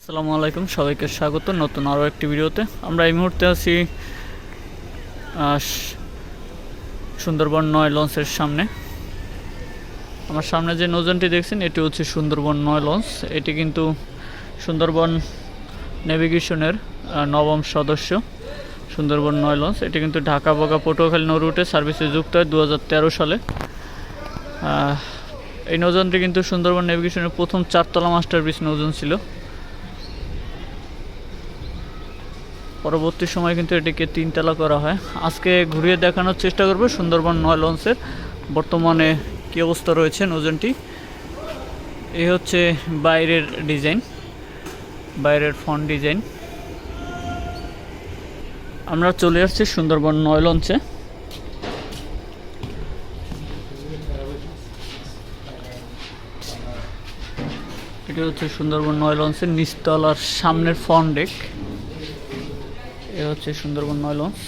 আসসালামু আলাইকুম, সবাইকে স্বাগত নতুন আরও একটি ভিডিওতে। আমরা এই মুহূর্তে আছি সুন্দরবন 9 লঞ্চের সামনে। আমার সামনে যে নৌযানটি দেখছেন এটি হচ্ছে সুন্দরবন 9 লঞ্চ। এটি কিন্তু সুন্দরবন নেভিগেশনের নবম সদস্য সুন্দরবন 9 লঞ্চ। এটি কিন্তু ঢাকা বগা পটুয়াখালী নৌ রুটে সার্ভিসে যুক্ত হয় 2013 সালে। এই নৌযানটি কিন্তু সুন্দরবন নেভিগেশনের প্রথম 4তলা মাস্টারপিস নৌযান ছিল। পরবর্তী সময় কিন্তু এটিকে 3তলা করা হয়। আজকে ঘুরিয়ে দেখানোর চেষ্টা করব সুন্দরবন 9 লঞ্চের বর্তমানে কী অবস্থা রয়েছে নৌযানটি। এই হচ্ছে বাইরের ডিজাইন, বাইরের ফ্রন্ট ডিজাইন। আমরা চলে আসছি সুন্দরবন 9 লঞ্চে। এটি হচ্ছে সুন্দরবন 9 লঞ্চের নিচতলার সামনের ফ্রন্ট ডেক। এ হচ্ছে সুন্দরবন 9 লঞ্চ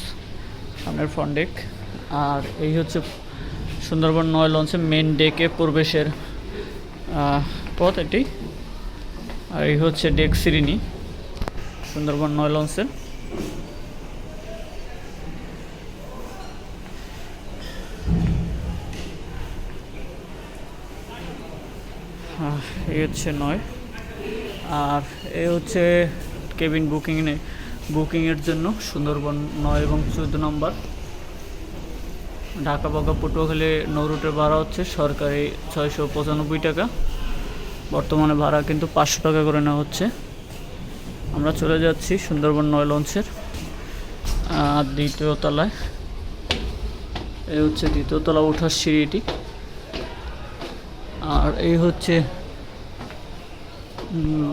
সামনের ফ্রন্ট ডেক। আর এই হচ্ছে সুন্দরবন 9 লঞ্চের মেন ডেকে প্রবেশের পথ এটি। আর এই হচ্ছে ডেক সিরিনি সুন্দরবন 9 লঞ্চের। এই হচ্ছে 9। আর এই হচ্ছে কেবিন বুকিংয়ের জন্য সুন্দরবন 9 এবং 14 নম্বর। ঢাকা বগা পটুয়াখালী নৌ রুটের ভাড়া হচ্ছে সরকারি 695 টাকা। বর্তমানে ভাড়া কিন্তু 500 টাকা করে নেওয়া হচ্ছে। আমরা চলে যাচ্ছি সুন্দরবন 9 লঞ্চের দ্বিতীয় তলায়। এই হচ্ছে দ্বিতীয় তলা ওঠার সিঁড়িটি। আর এই হচ্ছে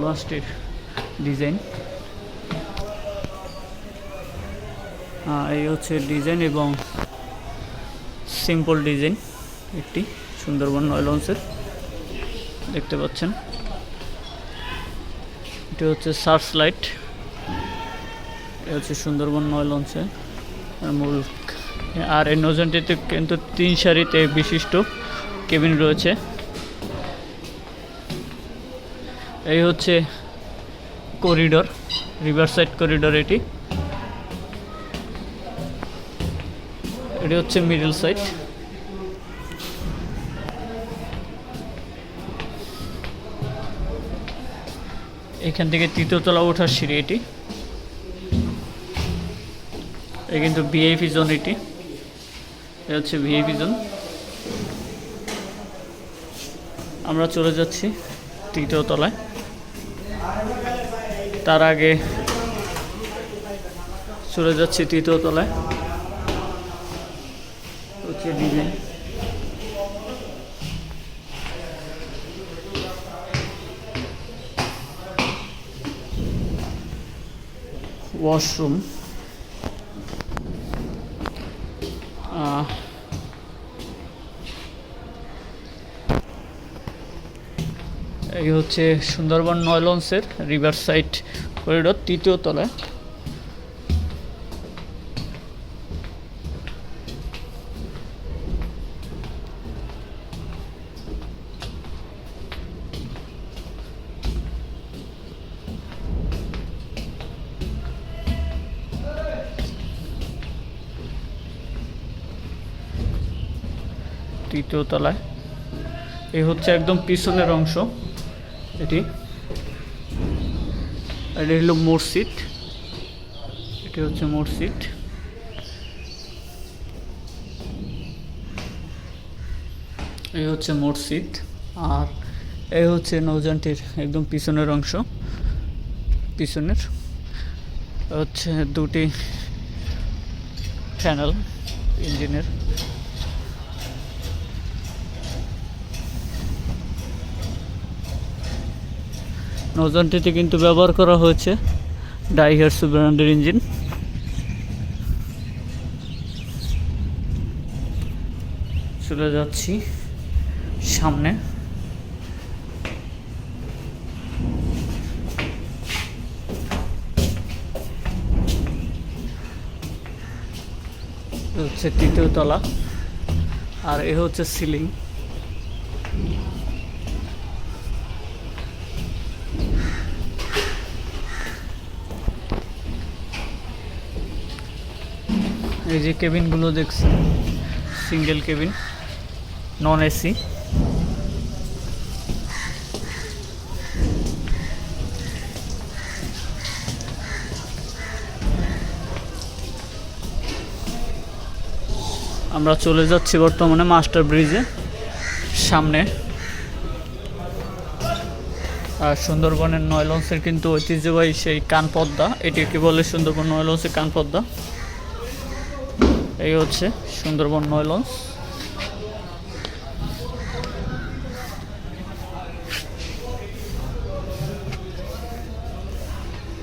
লাস্টের ডিজাইন। এই হচ্ছে ডিজাইন এবং সিম্পল ডিজাইন একটি সুন্দরবন 9 লঞ্চের দেখতে পাচ্ছেন। এটি হচ্ছে সার্চ লাইট। এ হচ্ছে সুন্দরবন 9 লঞ্চের মূল। আর এই নৌযানটিতে কিন্তু 3 সারিতে বিশিষ্ট কেবিন রয়েছে। এই হচ্ছে করিডোর, রিভার সাইড করিডোর। এটি হচ্ছে মিডল সাইড। এখান থেকে 3য় তলা ওঠার সিঁড়ি এটি। এই কিন্তু ভিআইপি জোন। এটি হচ্ছে ভিআইপি জোন। আমরা চলে যাচ্ছি 3য় তলায়। তার আগে চলে যাচ্ছি 3য় তলায়। হচ্ছে ডিজাইন। ওয়াশরুম। এই হচ্ছে সুন্দরবন 9 লঞ্চের রিভার সাইড করিডোর 3য় তলায়। তৃতীয় তলায় এই হচ্ছে একদম পিছনের অংশ। এটি হলো মসজিদ। এটি হচ্ছে মসজিদ। এই হচ্ছে মসজিদ। আর এই হচ্ছে নৌযানটির একদম পিছনের অংশ। পিছনের হচ্ছে দুটি চ্যানেল ইঞ্জিনের। নৌযানটিতে কিন্তু ব্যবহার করা হয়েছে ডাইহাটসু ব্র্যান্ডের ইঞ্জিন। চলে যাচ্ছি সামনে। হচ্ছে 3য় তলা। আর এ হচ্ছে সিলিং। এই যে কেবিনগুলো দেখছেন, সিঙ্গেল কেবিন, নন এসি। আমরা চলে যাচ্ছি বর্তমানে মাস্টার ব্রিজে সামনে। আর সুন্দরবনের নয় লঞ্চের কিন্তু ঐতিহ্যবাহী সেই কানপদ্মা, এটিকে বলে সুন্দরবন নয় লঞ্চের কানপদ্মা। এই হচ্ছে সুন্দরবন নয় লঞ্চ।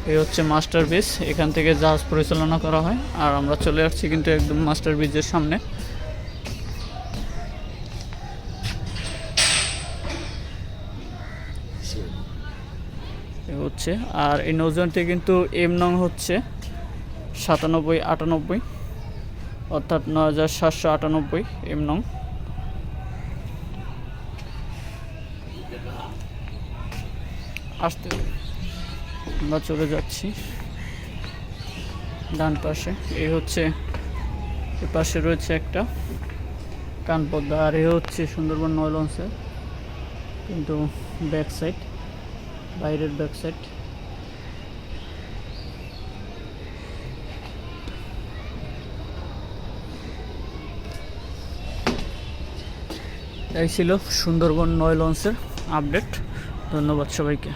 এই হচ্ছে মাস্টার ব্রিজ, এখান থেকে জাহাজ পরিচালনা করা হয়। আর আমরা চলে আসছি কিন্তু একদম মাস্টার ব্রিজের সামনে। হচ্ছে আর এই নৌযানটি কিন্তু এম নং হচ্ছে 9798, অর্থাৎ 9798 এম নং। আসতে আমরা চলে যাচ্ছি ডান পাশে। এই হচ্ছে এ পাশে রয়েছে একটা কানপদ্মা, আর এ হচ্ছে সুন্দরবন নয় লঞ্চের কিন্তু ব্যাক সাইড, বাইরের ব্যাক সাইড। এই ছিল সুন্দরবন নয় লঞ্চের আপডেট। ধন্যবাদ সবাইকে।